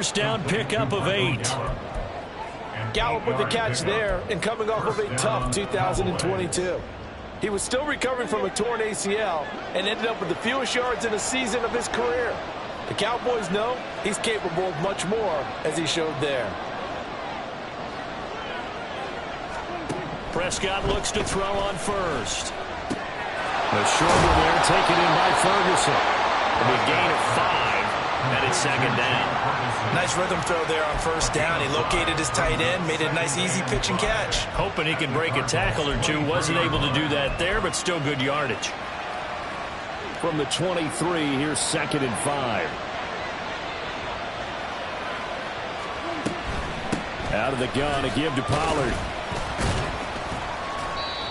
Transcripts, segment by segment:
first down pickup of 8. Gallup with the catch there and coming off of a tough 2022. He was still recovering from a torn ACL and ended up with the fewest yards in a season of his career. The Cowboys know he's capable of much more, as he showed there. Prescott looks to throw on first. The shoulder there taken in by Ferguson. A big gain of 5, and it's second down. Nice rhythm throw there on first down. He located his tight end, made a nice easy pitch and catch. Hoping he can break a tackle or two. Wasn't able to do that there, but still good yardage. From the 23, here's second and 5. Out of the gun, a give to Pollard.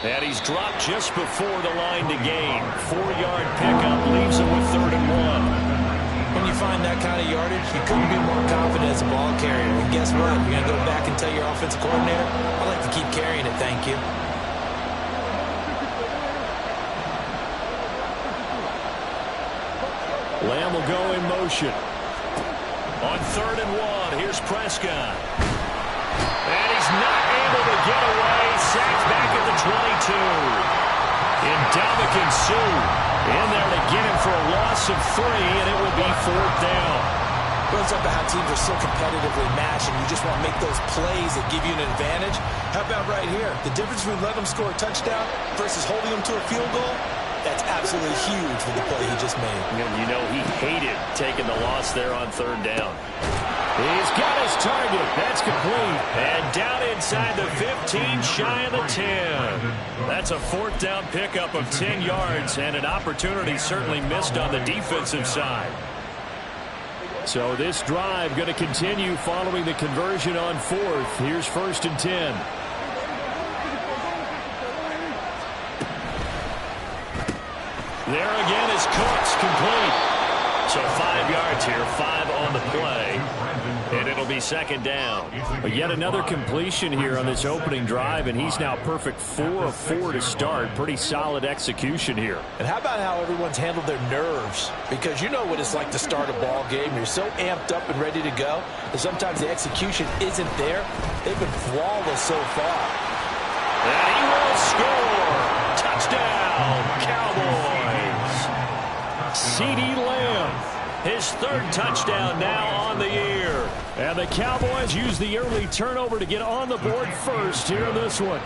And he's dropped just before the line to gain. 4-yard pickup leaves him with 3rd and 1. When you find that kind of yardage, you couldn't be more confident as a ball carrier. And guess what? You're going to go back and tell your offensive coordinator, I'd like to keep carrying it, thank you. Lamb will go in motion. On 3rd and 1, here's Prescott. And he's not able to get away. Sacked back at the 22. Ndamukong Suh in there to get him for a loss of 3, and it will be 4th down. Goes up to how teams are so competitively matched, and you just want to make those plays that give you an advantage. How about right here? The difference between letting them score a touchdown versus holding them to a field goal, that's absolutely huge for the play he just made. You know, he hated taking the loss there on 3rd down. He's got his target. That's complete. And down inside the 15, shy of the 10. That's a 4th down pickup of 10 yards, and an opportunity certainly missed on the defensive side. So this drive going to continue following the conversion on 4th. Here's 1st and 10. There again is Cooks, complete. So 5 yards here, 5 on the play. And it'll be 2nd down. But yet another completion here on this opening drive, and he's now perfect 4 of 4 to start. Pretty solid execution here. And how about how everyone's handled their nerves? Because you know what it's like to start a ball game. You're so amped up and ready to go that sometimes the execution isn't there. They've been flawless so far. And he will score. Touchdown, Cowboys. CeeDee Lamb, his 3rd touchdown now on the year. And the Cowboys use the early turnover to get on the board first here in this one.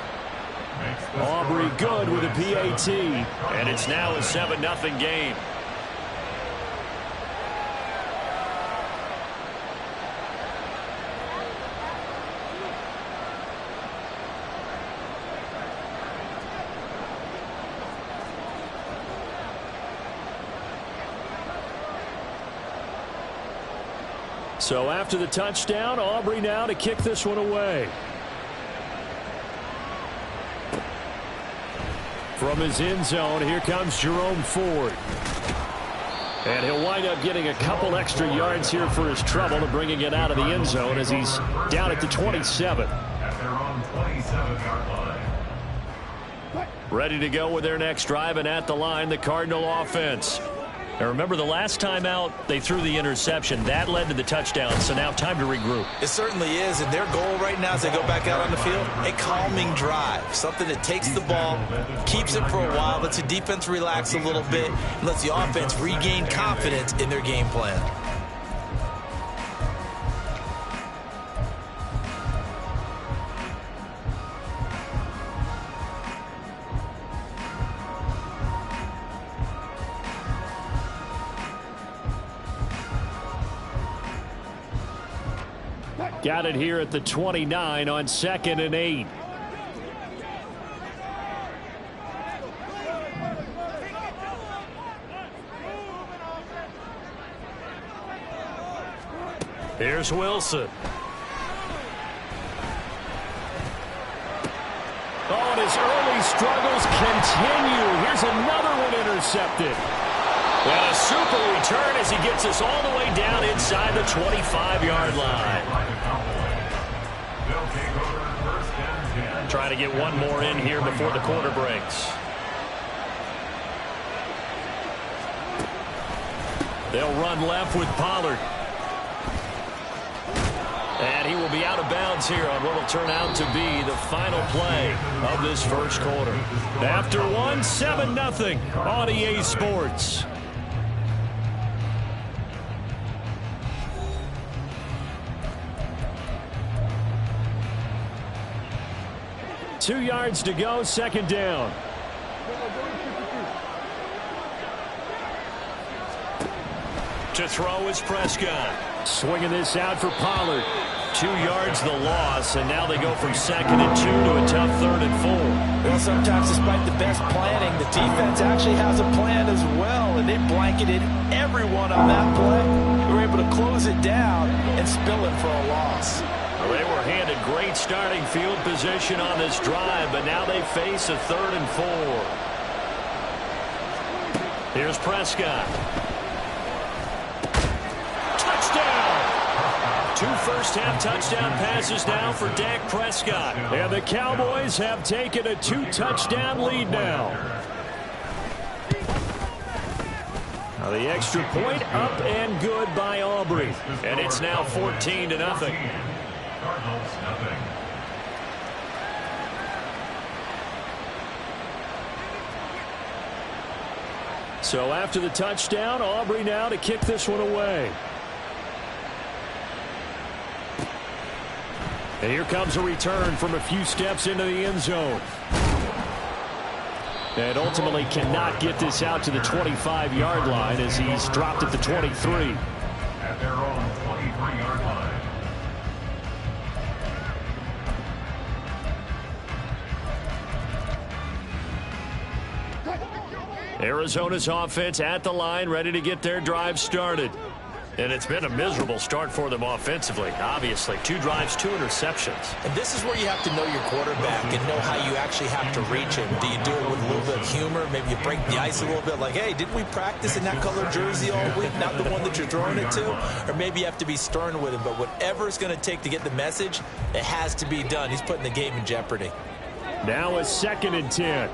Aubrey good with a PAT. And it's now a 7-0 game. So after the touchdown, Aubrey now to kick this one away. From his end zone, here comes Jerome Ford. And he'll wind up getting a couple extra yards here for his trouble to bringing it out of the end zone as he's down at the 27. Ready to go with their next drive, and at the line, the Cardinal offense. Now remember, the last time out, they threw the interception. That led to the touchdown, so now time to regroup. It certainly is, and their goal right now as they go back out on the field, a calming drive. Something that takes the ball, keeps it for a while, lets the defense relax a little bit, and lets the offense regain confidence in their game plan. Got it here at the 29 on 2nd and 8. Here's Wilson. Oh, and his early struggles continue. Here's another one intercepted. And a super return as he gets us all the way down inside the 25-yard line. Trying to get one more in here before the quarter breaks. They'll run left with Pollard. be out of bounds here on what will turn out to be the final play of this first quarter. After one, 7-0 on EA Sports. Two yards to go, second down. To throw is Prescott. Swinging this out for Pollard. 2 yards the loss, and now they go from 2nd and 2 to a tough 3rd and 4. Well, sometimes despite the best planning, the defense actually has a plan as well, and they blanketed everyone on that play. They were able to close it down and spill it for a loss. Well, they were handed great starting field position on this drive, but now they face a 3rd and 4. Here's Prescott. Touchdown! 2 first-half touchdown passes now for Dak Prescott. And the Cowboys have taken a 2-touchdown lead now. Now the extra point up and good by Aubrey. And it's now 14-0. Cardinals, nothing. So after the touchdown, Aubrey now to kick this one away. And here comes a return from a few steps into the end zone. And ultimately cannot get this out to the 25-yard line as he's dropped at the 23. At their own 23-yard line. Arizona's offense at the line, ready to get their drive started. And it's been a miserable start for them offensively, obviously. 2 drives, 2 interceptions. And this is where you have to know your quarterback and know how you actually have to reach him. Do you do it with a little bit of humor? Maybe you break the ice a little bit like, hey, didn't we practice in that color jersey all week, not the one that you're throwing it to? Or maybe you have to be stern with him. But whatever it's going to take to get the message, it has to be done. He's putting the game in jeopardy. Now a 2nd and 10.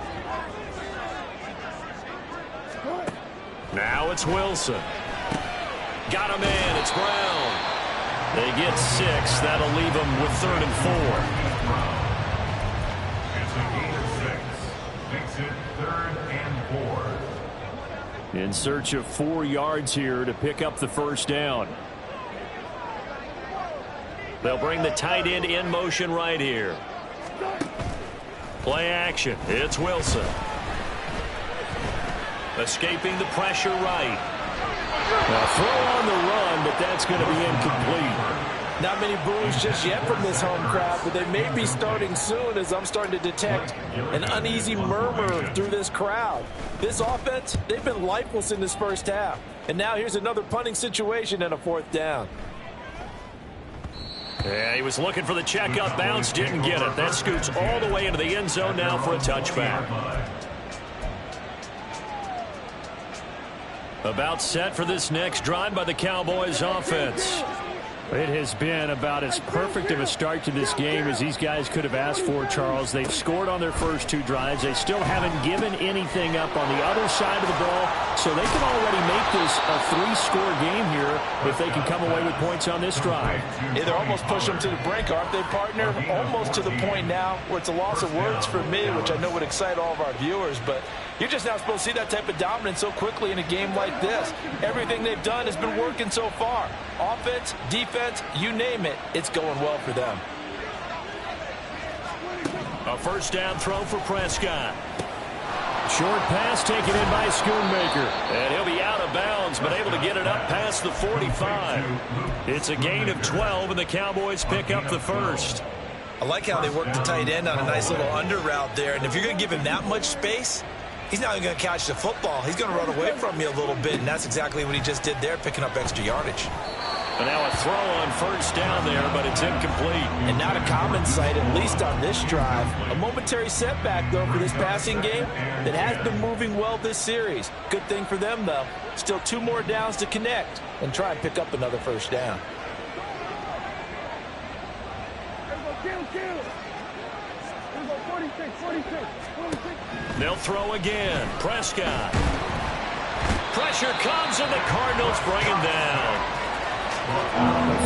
Now it's Wilson. Got him in. It's Brown. They get 6. That'll leave them with 3rd and 4. It's a gain of 6. Makes it 3rd and 4. In search of 4 yards here to pick up the first down. They'll bring the tight end in motion right here. Play action. It's Wilson. Escaping the pressure right. Now throw on the run, but that's going to be incomplete. Not many boos just yet from this home crowd, but they may be starting soon as I'm starting to detect an uneasy murmur through this crowd. This offense, they've been lifeless in this first half. And now here's another punting situation and a 4th down. Yeah, he was looking for the check-up bounce, didn't get it. That scoots all the way into the end zone now for a touchback. About set for this next drive by the Cowboys offense. It has been about as perfect of a start to this game as these guys could have asked for, Charles. They've scored on their first 2 drives. They still haven't given anything up on the other side of the ball, so they can already make this a 3-score game here if they can come away with points on this drive. Yeah, they're almost pushing them to the brink, aren't they, partner? Almost to the point now where it's a loss of words for me, which I know would excite all of our viewers, but you're just not supposed to see that type of dominance so quickly in a game like this. Everything they've done has been working so far. Offense, defense, you name it, it's going well for them. A first down throw for Prescott. Short pass taken in by Schoonmaker. And he'll be out of bounds, but able to get it up past the 45. It's a gain of 12, and the Cowboys pick up the first. I like how they work the tight end on a nice little under route there. And if you're going to give him that much space, he's not even going to catch the football. He's going to run away from you a little bit, and that's exactly what he just did there, picking up extra yardage. And now a throw on first down there, but it's incomplete. And not a common sight, at least on this drive. A momentary setback, though, for this passing game that has been moving well this series. Good thing for them, though. Still 2 more downs to connect and try and pick up another first down. They'll throw again. Prescott. Pressure comes, and the Cardinals bring him down.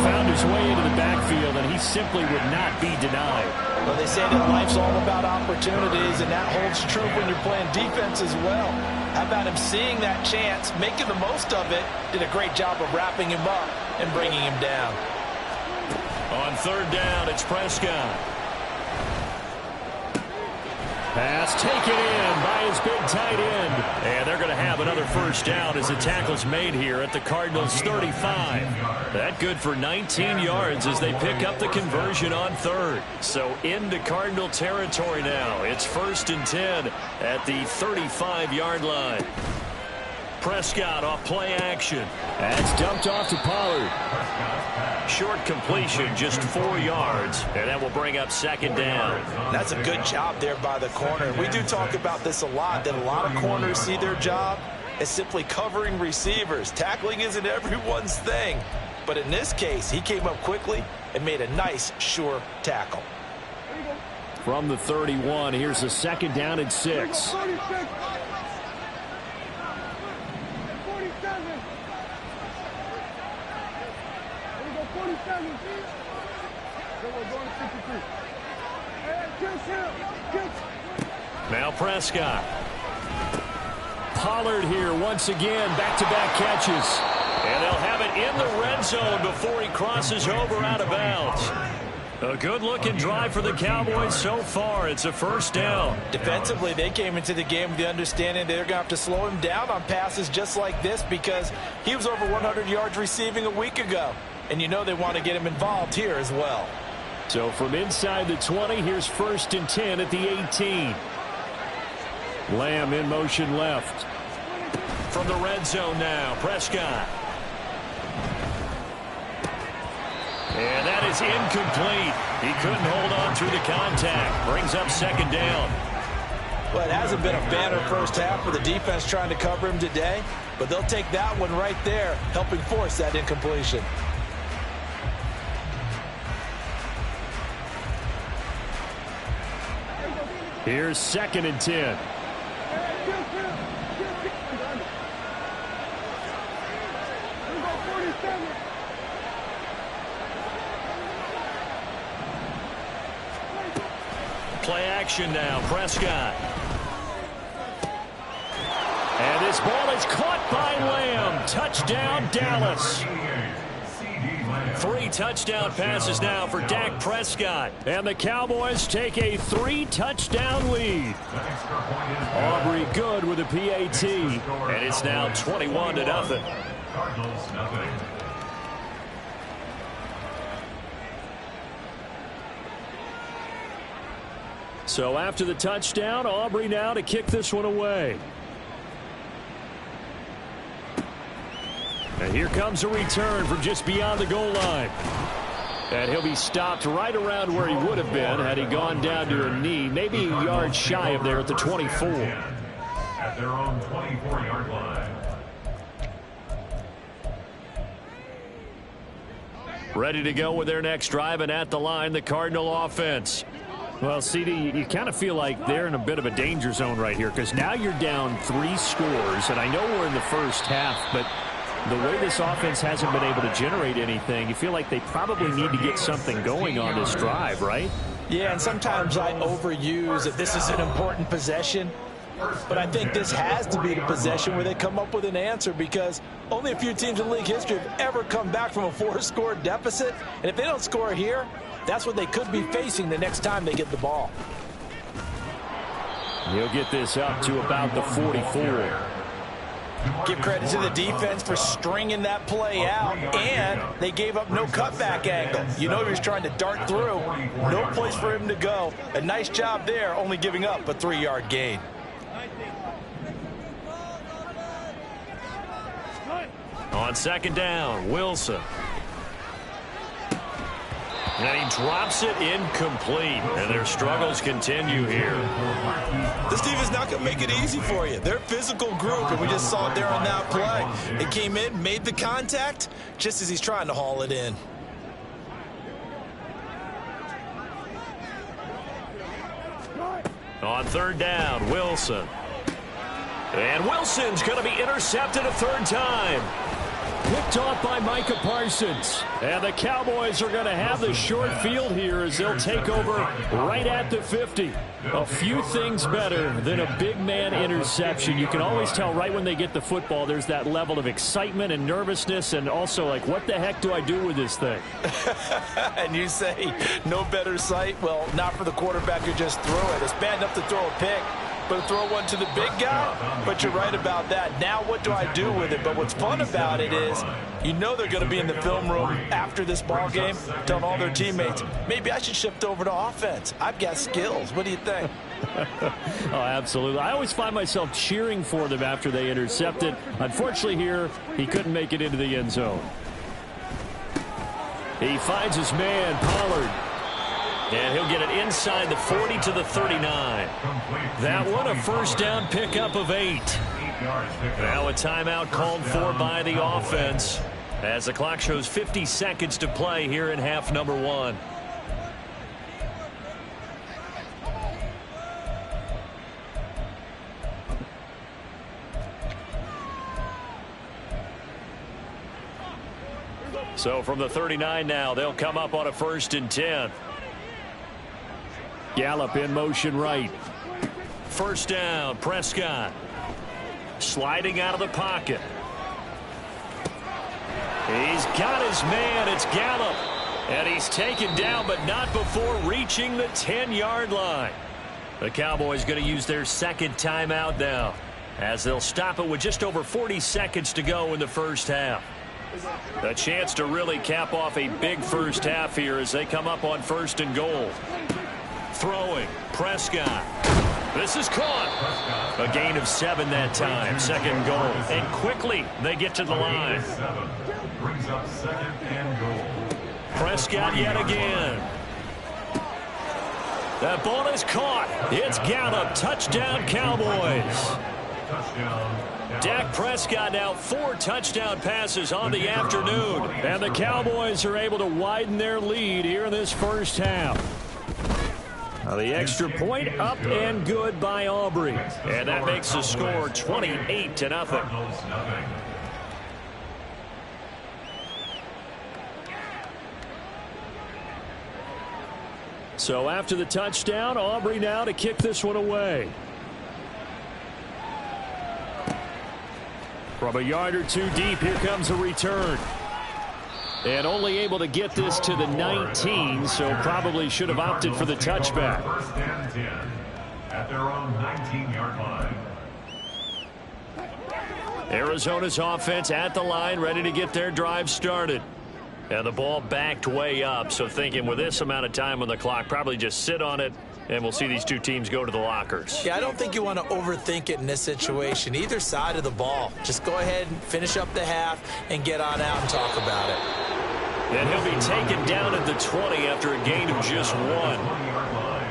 Found his way into the backfield, and he simply would not be denied. Well, they say that life's all about opportunities, and that holds true when you're playing defense as well. How about him seeing that chance, making the most of it, did a great job of wrapping him up and bringing him down. On third down, it's Prescott. Pass taken in by his big tight end. And they're going to have another first down as the tackle's made here at the Cardinals 35. That good for 19 yards as they pick up the conversion on third. So into Cardinal territory now. It's 1st and 10 at the 35-yard line. Prescott off play action. That's dumped off to Pollard. Short completion, just 4 yards, and that will bring up 2nd down. That's a good job there by the corner. We do talk about this a lot, that a lot of corners see their job as simply covering receivers. Tackling isn't everyone's thing, but in this case, he came up quickly and made a nice, sure tackle. From the 31, here's a 2nd down and 6. Now Prescott. Pollard here once again, back-to-back catches. And they'll have it in the red zone before he crosses over out of bounds. A good-looking drive for the Cowboys so far. It's a 1st down. Defensively, they came into the game with the understanding they're going to have to slow him down on passes just like this because he was over 100 yards receiving a week ago. And you know they want to get him involved here as well. So from inside the 20, here's 1st and 10 at the 18. Lamb in motion left. From the red zone now, Prescott. And that is incomplete. He couldn't hold on through the contact. Brings up 2nd down. Well, it hasn't been a banner first half for the defense trying to cover him today, but they'll take that one right there, helping force that incompletion. Here's 2nd and 10. Play action now, Prescott. And this ball is caught by Lamb. Touchdown, Dallas. 3 touchdown passes now for Dak Prescott. And the Cowboys take a 3-touchdown lead. Aubrey good with a PAT. And it's now 21-0. Cardinals nothing. So after the touchdown, Aubrey now to kick this one away. And here comes a return from just beyond the goal line. And he'll be stopped right around where he would have been had he gone down to a knee, maybe a yard shy of there at the 24. At their own 24-yard line. Ready to go with their next drive, and at the line, the Cardinal offense. Well, CD, you kind of feel like they're in a bit of a danger zone right here because now you're down 3 scores, and I know we're in the first half, but the way this offense hasn't been able to generate anything, you feel like they probably need to get something going on this drive, right? Yeah, and sometimes I overuse that this is an important possession, but I think this has to be the possession where they come up with an answer because only a few teams in league history have ever come back from a 4-score deficit, and if they don't score here, that's what they could be facing the next time they get the ball. He'll get this up to about the 44. Give credit to the defense for stringing that play out, and they gave up no cutback angle. You know he was trying to dart through. No place for him to go. A nice job there, only giving up a 3-yard gain. On 2nd down, Wilson. And he drops it incomplete. And their struggles continue here. This defense is not going to make it easy for you. They're a physical group, and we just saw it there on that play. It came in, made the contact, just as he's trying to haul it in. On 3rd down, Wilson. And Wilson's going to be intercepted a 3rd time. Picked off by Micah Parsons. And the Cowboys are going to have the short field here as they'll take over right at the 50. A few things better than a big man interception. You can always tell right when they get the football, there's that level of excitement and nervousness and also like, what the heck do I do with this thing? And you say no better sight? Well, not for the quarterback who just threw it. It's bad enough to throw a pick, but to throw one to the big guy? But you're right about that. Now what do I do with it? But what's fun about it is you know they're going to be in the film room after this ball game telling all their teammates, maybe I should shift over to offense. I've got skills. What do you think? Oh, absolutely. I always find myself cheering for them after they intercept it. Unfortunately here, he couldn't make it into the end zone. He finds his man, Pollard. And he'll get it inside the 40 to the 39. That one a first down pickup of 8. Now a timeout called for by the offense as the clock shows 50 seconds to play here in half number 1. So from the 39 now, they'll come up on a 1st and 10. Gallup in motion right. First down, Prescott. Sliding out of the pocket. He's got his man. It's Gallup. And he's taken down, but not before reaching the 10-yard line. The Cowboys going to use their second timeout now, as they'll stop it with just over 40 seconds to go in the first half. A chance to really cap off a big first half here as they come up on 1st and goal. Throwing, Prescott. This is caught. A gain of 7 that time. 2nd goal. And quickly they get to the line. Brings up 2nd and goal. Prescott yet again. That ball is caught. It's Gallup. Touchdown, Cowboys. Touchdown. Dak Prescott now 4 touchdown passes on the afternoon. And the Cowboys are able to widen their lead here in this first half. Now the extra point up and good by Aubrey. And that makes the score 28-0. So after the touchdown, Aubrey now to kick this one away. From a yard or 2 deep, here comes a return. And only able to get this to the 19, so probably should have opted for the touchback. 1st and 10 at their own 19-yard line. Arizona's offense at the line, ready to get their drive started. And the ball backed way up, so thinking with this amount of time on the clock, probably just sit on it, and we'll see these two teams go to the lockers. Yeah, I don't think you want to overthink it in this situation. Either side of the ball. Just go ahead and finish up the half and get on out and talk about it. And he'll be taken down at the 20 after a gain of just 1. 1-yard line.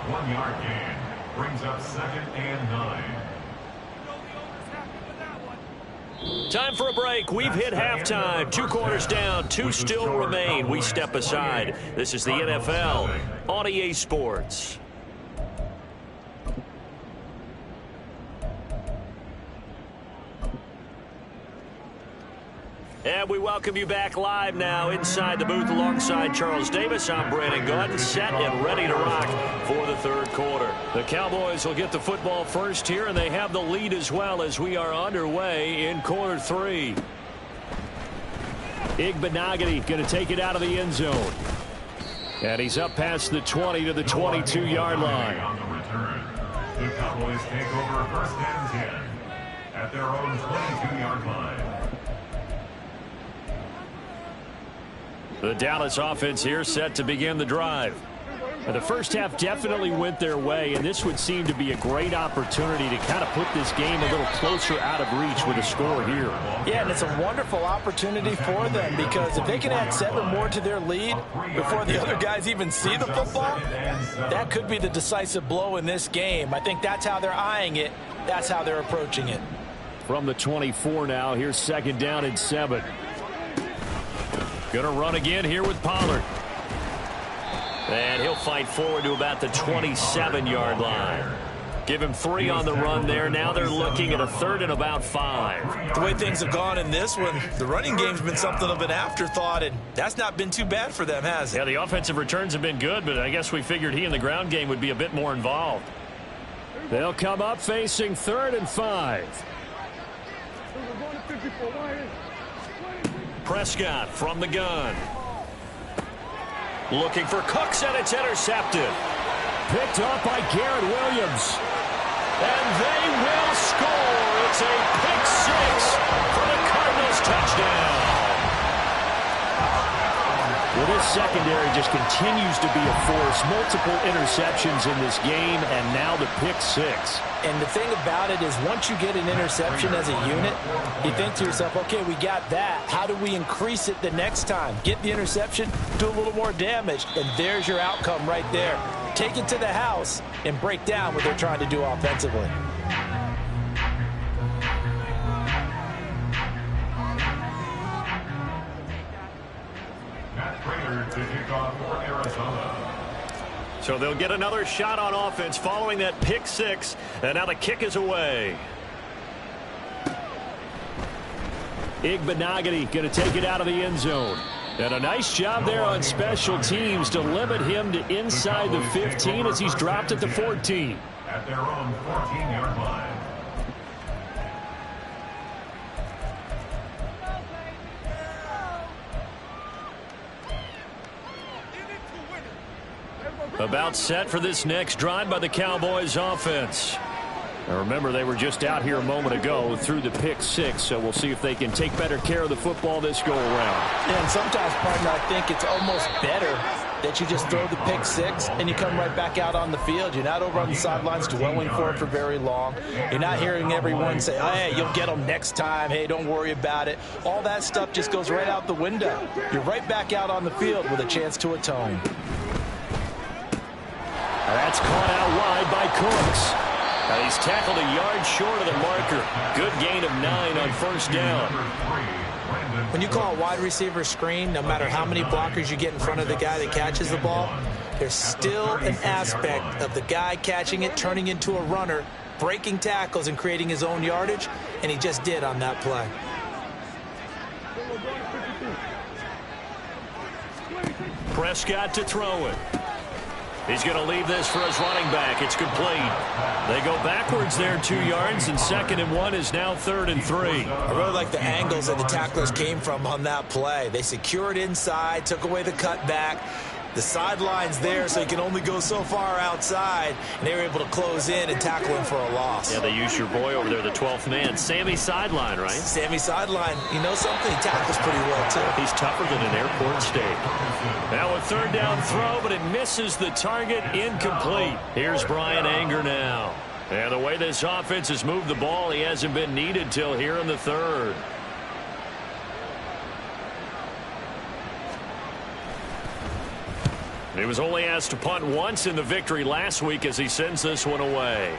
1-yard gain brings up 2nd and 9. Time for a break. We've hit halftime. 2 quarters down. 2 still remain. We step aside. This is the NFL on EA Sports. And we welcome you back live now inside the booth alongside Charles Davis. I'm Brandon Gordon, set and ready to rock for the 3rd quarter. The Cowboys will get the football first here, and they have the lead as well as we are underway in quarter 3. Igbenogany going to take it out of the end zone. And he's up past the 20 to the 22-yard line. On the return, the Cowboys take over 1st and 10 at their own 22-yard line. The Dallas offense here set to begin the drive. The first half definitely went their way, and this would seem to be a great opportunity to kind of put this game a little closer out of reach with a score here. Yeah, and it's a wonderful opportunity for them because if they can add 7 more to their lead before the other guys even see the football, that could be the decisive blow in this game. I think that's how they're eyeing it. That's how they're approaching it. From the 24 now, here's 2nd down and 7. Gonna run again here with Pollard. And he'll fight forward to about the 27-yard line. Give him 3 on the run there. Now they're looking at a 3rd and about 5. The way things have gone in this one, the running game's been something of an afterthought, and that's not been too bad for them, has it? Yeah, the offensive returns have been good, but I guess we figured he in the ground game would be a bit more involved. They'll come up facing 3rd and 5. Prescott from the gun. Looking for Cooks, and it's intercepted. Picked up by Garrett Williams. And they will score. It's a pick 6 for the Cardinals touchdown. Well, this secondary just continues to be a force. Multiple interceptions in this game, and now the pick 6. And the thing about it is once you get an interception as a unit, you think to yourself, okay, we got that. How do we increase it the next time? Get the interception, do a little more damage, and there's your outcome right there. Take it to the house and break down what they're trying to do offensively. So they'll get another shot on offense following that pick 6, and now the kick is away. Igbenogany going to take it out of the end zone. And a nice job there on special teams to limit him to inside the 15 as he's dropped at the 14. At their own 14-yard line. About set for this next drive by the Cowboys offense. Now remember, they were just out here a moment ago through the pick 6, so we'll see if they can take better care of the football this go around. And sometimes, partner, I think it's almost better that you just throw the pick 6 and you come right back out on the field. You're not over on the sidelines dwelling for it for very long. You're not hearing everyone say, oh, hey, you'll get them next time. Hey, don't worry about it. All that stuff just goes right out the window. You're right back out on the field with a chance to atone. That's caught out wide by Cooks. Now he's tackled a yard short of the marker. Good gain of 9 on first down. When you call a wide receiver screen, no matter how many blockers you get in front of the guy that catches the ball, there's still an aspect of the guy catching it, turning into a runner, breaking tackles and creating his own yardage, and he just did on that play. Prescott to throw it. He's going to leave this for his running back. It's complete. They go backwards there 2 yards, and 2nd and 1 is now 3rd and 3. I really like the angles that the tacklers came from on that play. They secured inside, took away the cutback. The sideline's there, so he can only go so far outside, and they were able to close in and tackle him for a loss. Yeah, they used your boy over there, the 12th man, Sammy Sideline, right? Sammy Sideline. You know something? He tackles pretty well, too. He's tougher than an airport steak. Now a 3rd down throw, but it misses the target, incomplete. Here's Brian Anger now. And the way this offense has moved the ball, he hasn't been needed till here in the 3rd. He was only asked to punt once in the victory last week as he sends this one away.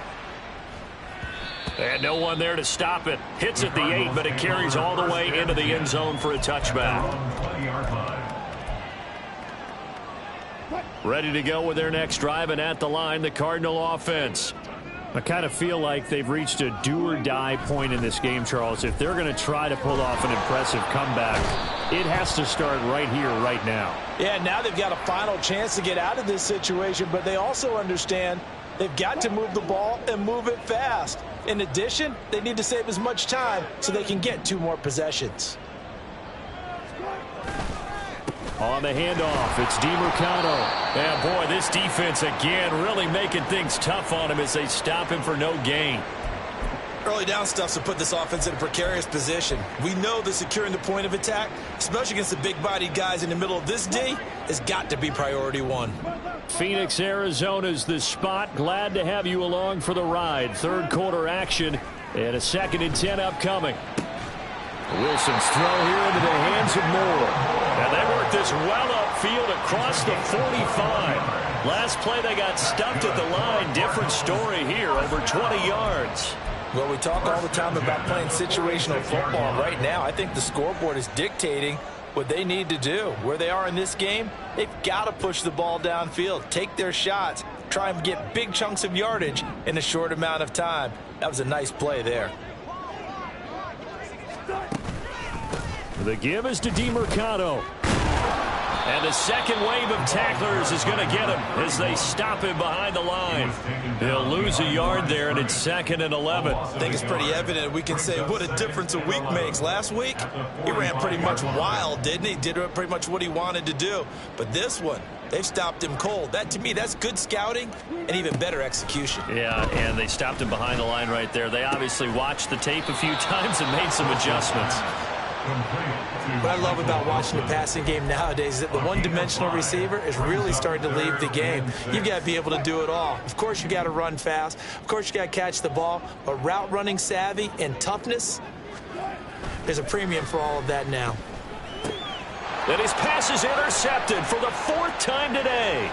And no one there to stop it. Hits at the 8, but it carries all the way into the end zone for a touchback. Ready to go with their next drive, and at the line, the Cardinal offense. I kind of feel like they've reached a do-or-die point in this game, Charles. If they're going to try to pull off an impressive comeback, it has to start right here, right now. Yeah, now they've got a final chance to get out of this situation, but they also understand they've got to move the ball and move it fast. In addition, they need to save as much time so they can get 2 more possessions. On the handoff, it's DeMercado. And boy, this defense again really making things tough on him as they stop him for no gain. Early down stuff's to put this offense in a precarious position. We know that securing the point of attack, especially against the big-bodied guys in the middle of this D, has got to be priority 1. Phoenix, Arizona's the spot. Glad to have you along for the ride. 3rd quarter action and a 2nd and 10 upcoming. Wilson's throw here into the hands of Moore. And they work this well upfield across the 45. Last play they got stuffed at the line. Different story here, over 20 yards. Well, we talk all the time about playing situational football. Right now, I think the scoreboard is dictating what they need to do. Where they are in this game, they've got to push the ball downfield, take their shots, try and get big chunks of yardage in a short amount of time. That was a nice play there. The give is to DeMercado. And the second wave of tacklers is going to get him as they stop him behind the line. He'll lose a yard there, and it's 2nd and 11. I think it's pretty evident. We can say what a difference a week makes. Last week, he ran pretty much wild, didn't he? Did pretty much what he wanted to do. But this one, they've stopped him cold. That, to me, that's good scouting and even better execution. Yeah, and they stopped him behind the line right there. They obviously watched the tape a few times and made some adjustments. What I love about watching the passing game nowadays is that the one-dimensional receiver is really starting to leave the game. You've got to be able to do it all. Of course, you got to run fast. Of course, you got to catch the ball. But route running savvy and toughness, there's a premium for all of that now. And his pass is intercepted for the 4th time today.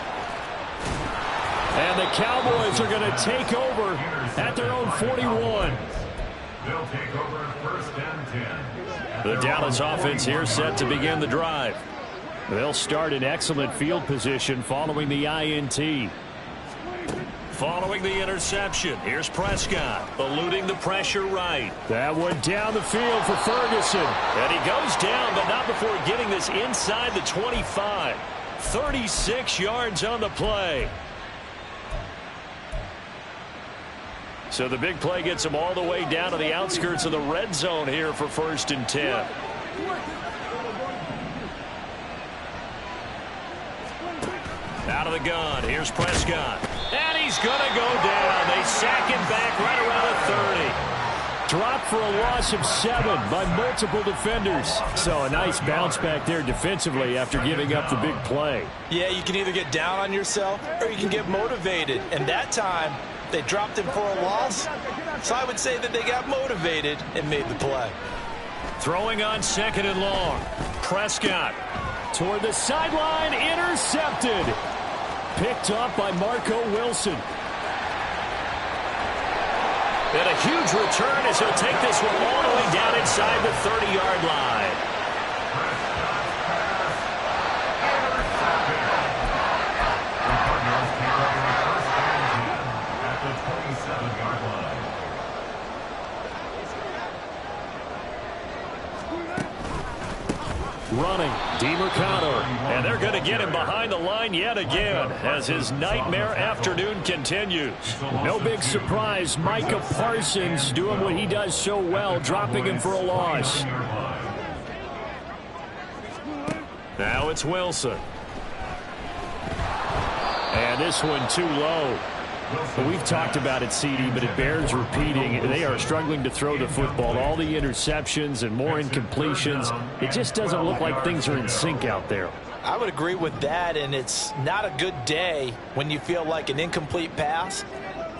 And the Cowboys are going to take over at their own 41. They'll take over 1st and 10. The Dallas offense here set to begin the drive. They'll start in excellent field position following the INT. Following the interception, here's Prescott, eluding the pressure right. That one down the field for Ferguson. And he goes down, but not before getting this inside the 25. 36 yards on the play. So the big play gets him all the way down to the outskirts of the red zone here for 1st and 10. Out of the gun, here's Prescott. And he's going to go down. They sack him back right around the 30. Dropped for a loss of 7 by multiple defenders. So a nice bounce back there defensively after giving up the big play. Yeah, you can either get down on yourself or you can get motivated. And that time, they dropped him for a loss. So I would say that they got motivated and made the play. Throwing on 2nd and long. Prescott toward the sideline, intercepted. Picked up by Marco Wilson. And a huge return as he'll take this one all the way down inside the 30-yard line. Running, DeMercado, and they're going to get him behind the line yet again as his nightmare afternoon continues. No big surprise, Micah Parsons doing what he does so well, dropping him for a loss. Now it's Wilson. And this one too low. We've talked about it, CD, but it bears repeating. They are struggling to throw the football. All the interceptions and more incompletions. It just doesn't look like things are in sync out there. I would agree with that, and it's not a good day when you feel like an incomplete pass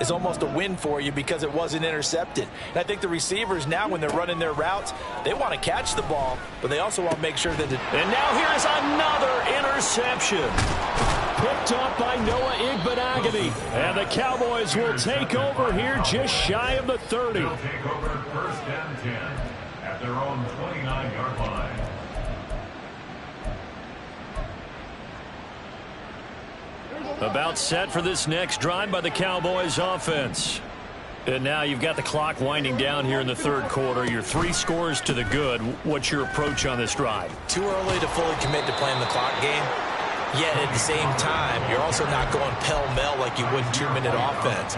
is almost a win for you because it wasn't intercepted. And I think the receivers now, when they're running their routes, they want to catch the ball, but they also want to make sure that it... And now here's another interception. Picked up by Noah Igbenogany. And the Cowboys will take over here just shy of the 30. They'll take over 1st and 10 at their own 29-yard line. About set for this next drive by the Cowboys offense. And now you've got the clock winding down here in the 3rd quarter. You're 3 scores to the good. What's your approach on this drive? Too early to fully commit to playing the clock game. Yet at the same time, you're also not going pell-mell like you would in 2-minute offense.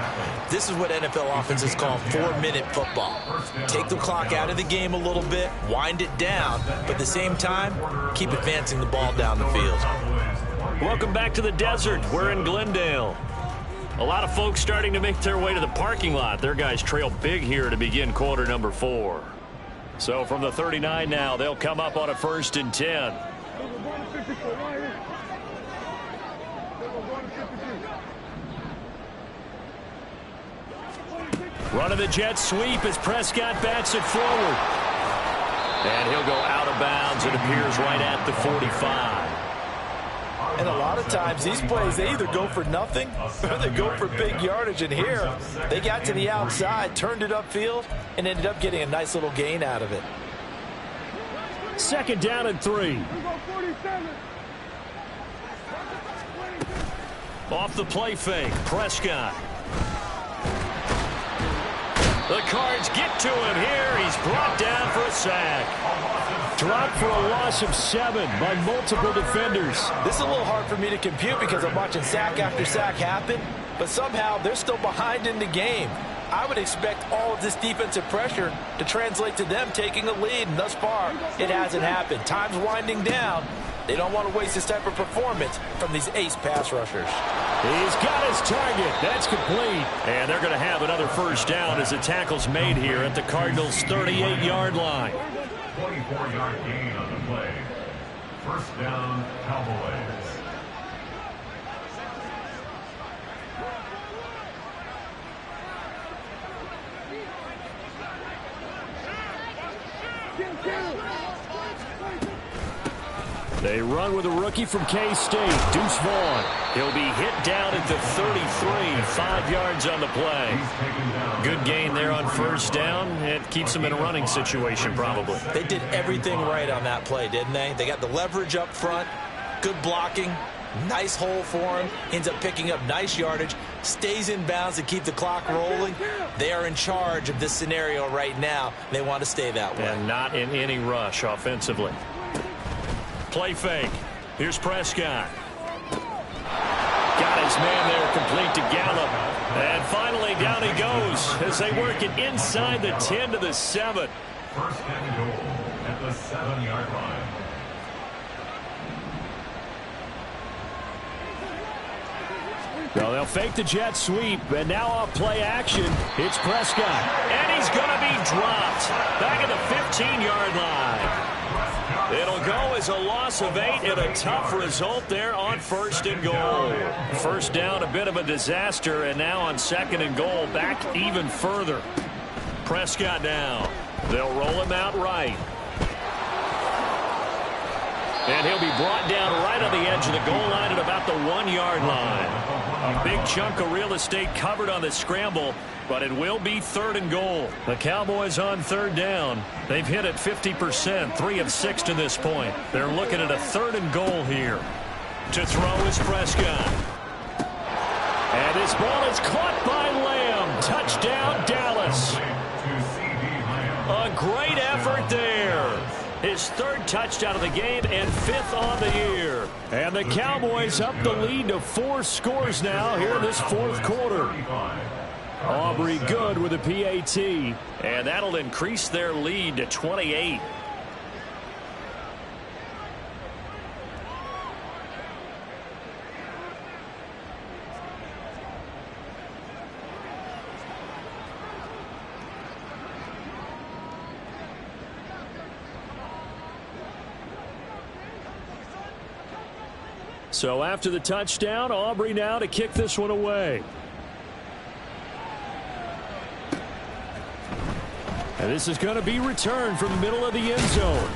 This is what NFL offenses call 4-minute football. Take the clock out of the game a little bit, wind it down, but at the same time, keep advancing the ball down the field. Welcome back to the desert. We're in Glendale. A lot of folks starting to make their way to the parking lot. Their guys trail big here to begin quarter number 4. So from the 39 now, they'll come up on a 1st and 10. Run of the jet sweep as Prescott bats it forward. And he'll go out of bounds. It appears right at the 45. And a lot of times these plays, they either go for nothing or they go for big yardage. And here, they got to the outside, turned it upfield, and ended up getting a nice little gain out of it. 2nd down and 3. Off the play fake, Prescott. The Cards get to him here. He's brought down for a sack. Dropped for a loss of 7 by multiple defenders. This is a little hard for me to compute because I'm watching sack after sack happen, but somehow they're still behind in the game. I would expect all of this defensive pressure to translate to them taking a lead, and thus far, it hasn't happened. Time's winding down. They don't want to waste this type of performance from these ace pass rushers. He's got his target. That's complete. And they're going to have another first down as the tackle's made here at the Cardinals' 38-yard line. 24-yard gain on the play. First down, Cowboys. They run with a rookie from K-State, Deuce Vaughn. He'll be hit down at the 33, 5 yards on the play. Good gain there on first down. It keeps them in a running situation, probably. They did everything right on that play, didn't they? They got the leverage up front, good blocking, nice hole for him, ends up picking up nice yardage, stays in bounds to keep the clock rolling. They are in charge of this scenario right now. They want to stay that way. And not in any rush offensively. Play fake. Here's Prescott. Got his man there complete to Gallup. And finally down he goes as they work it inside the 10 to the 7. First and goal at the 7-yard line. Well, they'll fake the jet sweep, and now off play action, it's Prescott. And he's going to be dropped back at the 15-yard line. It'll go as a loss of 8 and a tough result there on first and goal. First down, a bit of a disaster, and now on second and goal, back even further. Prescott down. They'll roll him out right. And he'll be brought down right on the edge of the goal line at about the 1-yard line. A big chunk of real estate covered on the scramble, but it will be third and goal. The Cowboys on third down. They've hit it 50%, 3 of 6 to this point. They're looking at a third and goal here. To throw is Prescott. And this ball is caught by Lamb. Touchdown, Dallas. A great effort there. His third touchdown of the game and 5th on the year. And the Cowboys up the lead to 4 scores now here in this fourth quarter. Aubrey good with a PAT. And that'll increase their lead to 28. So after the touchdown, Aubrey now to kick this one away. And this is going to be returned from the middle of the end zone.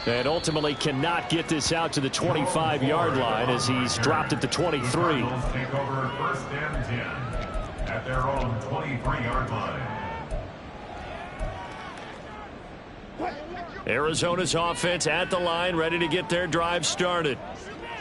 And ultimately cannot get this out to the 25-yard line as he's dropped at the 23. Take over first and 10 at their own 23-yard line. Arizona's offense at the line, ready to get their drive started.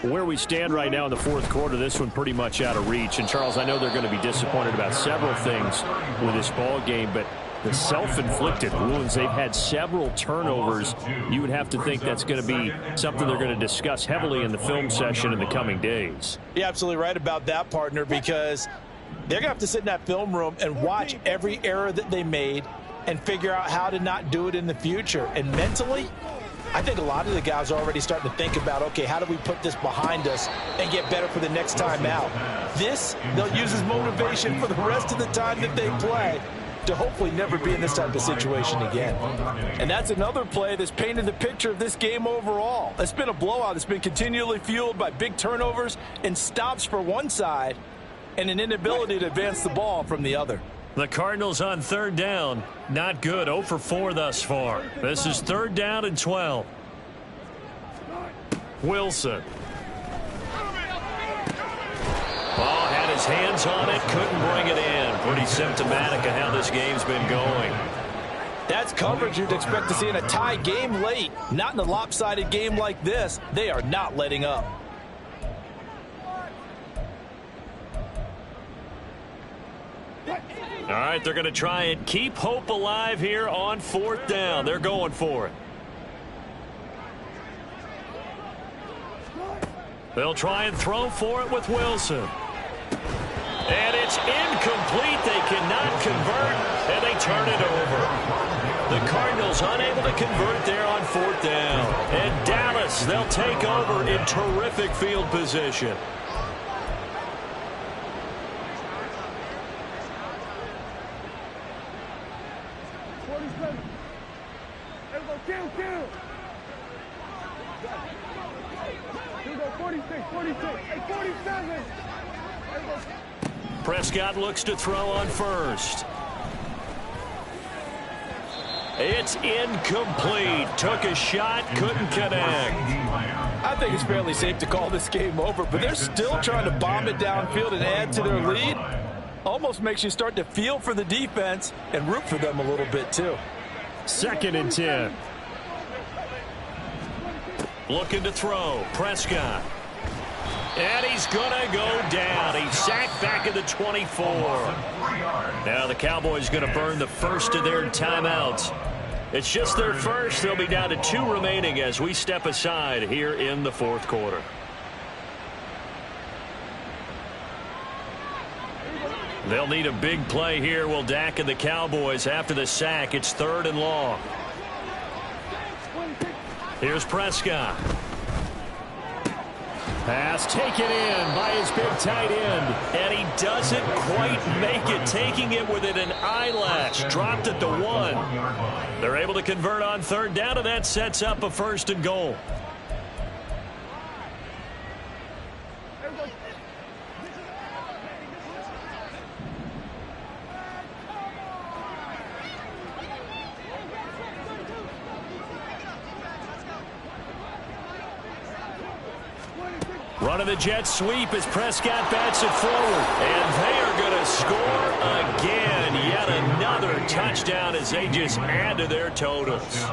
Where we stand right now in the fourth quarter, this one pretty much out of reach. And, Charles, I know they're going to be disappointed about several things with this ball game, but the self-inflicted wounds, they've had several turnovers. You would have to think that's going to be something they're going to discuss heavily in the film session in the coming days. You're absolutely right about that, partner, because they're going to have to sit in that film room and watch every error that they made and figure out how to not do it in the future. And mentally, I think a lot of the guys are already starting to think about, okay, how do we put this behind us and get better for the next time out? This, they'll use as motivation for the rest of the time that they play to hopefully never be in this type of situation again. And that's another play that's painted the picture of this game overall. It's been a blowout. It's been continually fueled by big turnovers and stops for one side and an inability to advance the ball from the other. The Cardinals on third down. Not good. 0 for 4 thus far. This is third down and 12. Wilson. Ball had his hands on it. Couldn't bring it in. Pretty symptomatic of how this game's been going. That's coverage you'd expect to see in a tie game late. Not in a lopsided game like this. They are not letting up. All right, they're going to try and keep hope alive here on 4th down. They're going for it. They'll try and throw for it with Wilson. And it's incomplete. They cannot convert, and they turn it over. The Cardinals unable to convert there on 4th down. And Dallas, they'll take over in terrific field position. Prescott looks to throw on first. It's incomplete. Took a shot, couldn't connect. I think it's fairly safe to call this game over, but they're still trying to bomb it downfield and add to their lead. Almost makes you start to feel for the defense and root for them a little bit too. 2nd and 10. Looking to throw. Prescott. And he's going to go down. He's sacked back at the 24. Now the Cowboys going to burn the first of their timeouts. It's just their first. They'll be down to 2 remaining as we step aside here in the 4th quarter. They'll need a big play here, will Dak and the Cowboys after the sack. It's 3rd and long. Here's Prescott. Pass taken in by his big tight end. And he doesn't quite make it. Taking it within an eyelash. Dropped at the 1. They're able to convert on 3rd down, and that sets up a 1st and goal. Running the jet sweep as Prescott bats it forward. And they are going to score again. Yet another touchdown as they just add to their totals.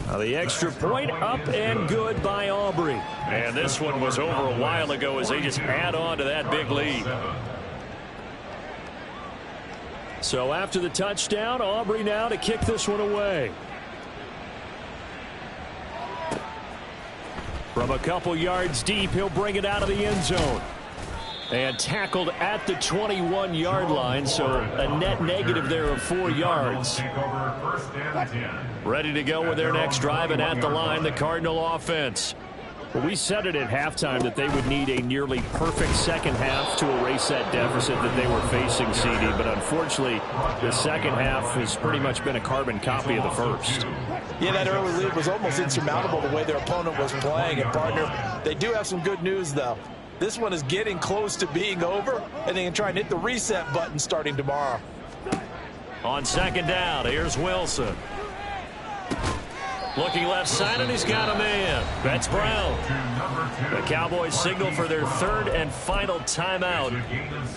Now the extra point up and good by Aubrey. And this one was over a while ago as they just add on to that big lead. So after the touchdown, Aubrey now to kick this one away. From a couple yards deep, he'll bring it out of the end zone. And tackled at the 21-yard line, so a net negative there of 4 yards. Ready to go with their next drive, and at the line, the Cardinal offense. Well, we said it at halftime that they would need a nearly perfect second half to erase that deficit that they were facing, CD. But unfortunately, the second half has pretty much been a carbon copy of the first. Yeah, that early lead was almost insurmountable the way their opponent was playing. And, partner, they do have some good news, though. This one is getting close to being over, and they can try and hit the reset button starting tomorrow. On 2nd down, here's Wilson. Looking left side, and he's got a man. That's Brown. The Cowboys signal for their 3rd and final timeout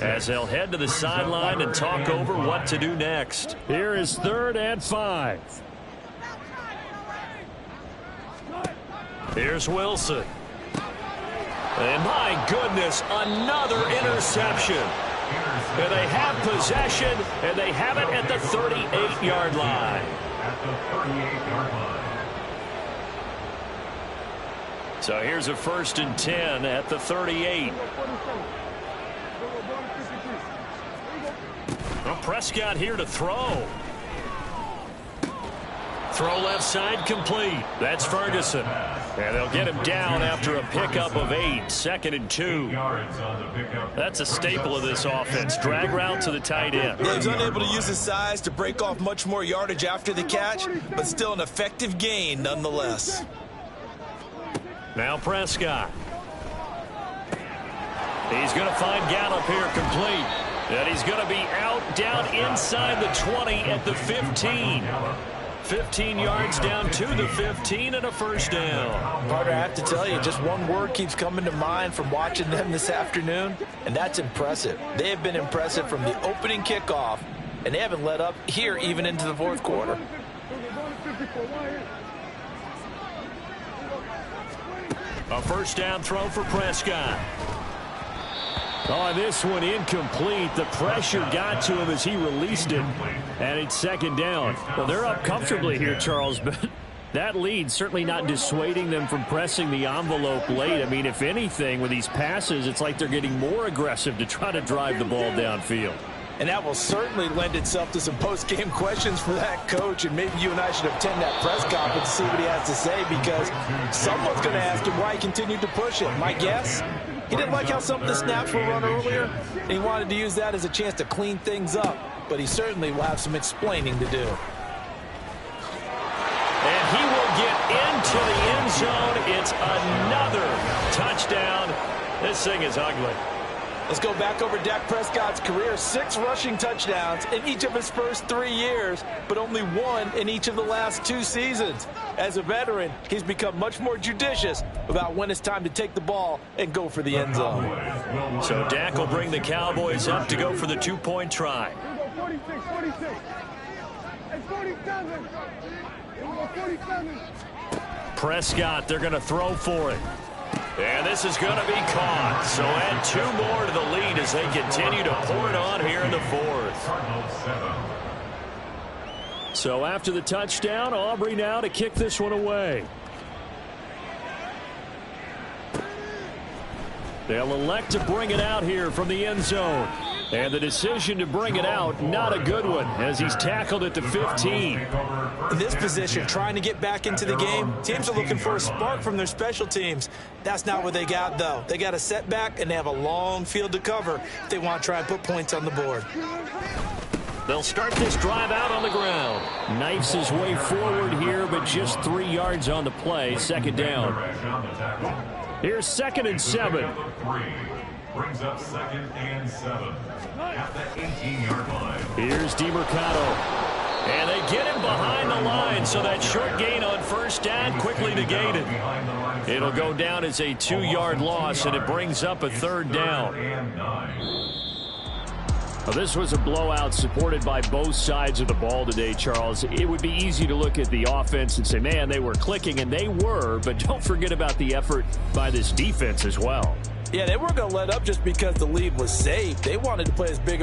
as they'll head to the sideline and talk over what to do next. Here is 3rd and 5. Here's Wilson. And my goodness, another interception. And they have possession, and they have it at the 38-yard line. So here's a 1st and 10 at the 38. Well, Prescott here to throw. Throw left side complete. That's Ferguson. And they'll get him down after a pickup of 8. 2nd and 2. That's a staple of this offense. Drag route to the tight end. Yeah, he's unable to use his size to break off much more yardage after the catch, but still an effective gain nonetheless. Now Prescott. He's going to find Gallup here complete. And he's going to be out down inside the 20 at the 15. 15 yards down to the 15 and a 1st down. Partner, I have to tell you, just one word keeps coming to mind from watching them this afternoon, and that's impressive. They have been impressive from the opening kickoff, and they haven't let up here even into the 4th quarter. A 1st down throw for Prescott. Oh, this one incomplete. The pressure got to him as he released it. And it's second down. Well, they're up comfortably here, Charles, but that lead certainly not dissuading them from pressing the envelope late. I mean, if anything, with these passes, it's like they're getting more aggressive to try to drive the ball downfield. And that will certainly lend itself to some post-game questions for that coach. And maybe you and I should attend that press conference to see what he has to say, because someone's going to ask him why he continued to push it. My guess, he didn't like how some of the snaps were run earlier, and he wanted to use that as a chance to clean things up. But he certainly will have some explaining to do. And he will get into the end zone. It's another touchdown. This thing is ugly. Let's go back over Dak Prescott's career. 6 rushing touchdowns in each of his first 3 years, but only 1 in each of the last 2 seasons. As a veteran, he's become much more judicious about when it's time to take the ball and go for the end zone. So Dak will bring the Cowboys up to go for the 2-point try. 46. It's 47. 47. Prescott, they're going to throw for it. And this is going to be caught. So add 2 more to the lead as they continue to pour it on here in the 4th. So after the touchdown, Aubrey now to kick this one away. They'll elect to bring it out here from the end zone. And the decision to bring it out, not a good one, as he's tackled at the 15. In this position, trying to get back into the game, teams are looking for a spark from their special teams. That's not what they got, though. They got a setback, and they have a long field to cover if they want to try and put points on the board. They'll start this drive out on the ground. Knifes his way forward here, but just 3 yards on the play. Second down. Here's 2nd and 7. Brings up 2nd and 7 at the 18-yard line. Here's DeMercado. And they get him behind the line, so that short gain on first down quickly negated. It'll go down as a 2-yard loss, and it brings up a 3rd down. Well, this was a blowout supported by both sides of the ball today, Charles. It would be easy to look at the offense and say, man, they were clicking, and they were, but don't forget about the effort by this defense as well. Yeah, they weren't going to let up just because the lead was saved. They wanted to play as big a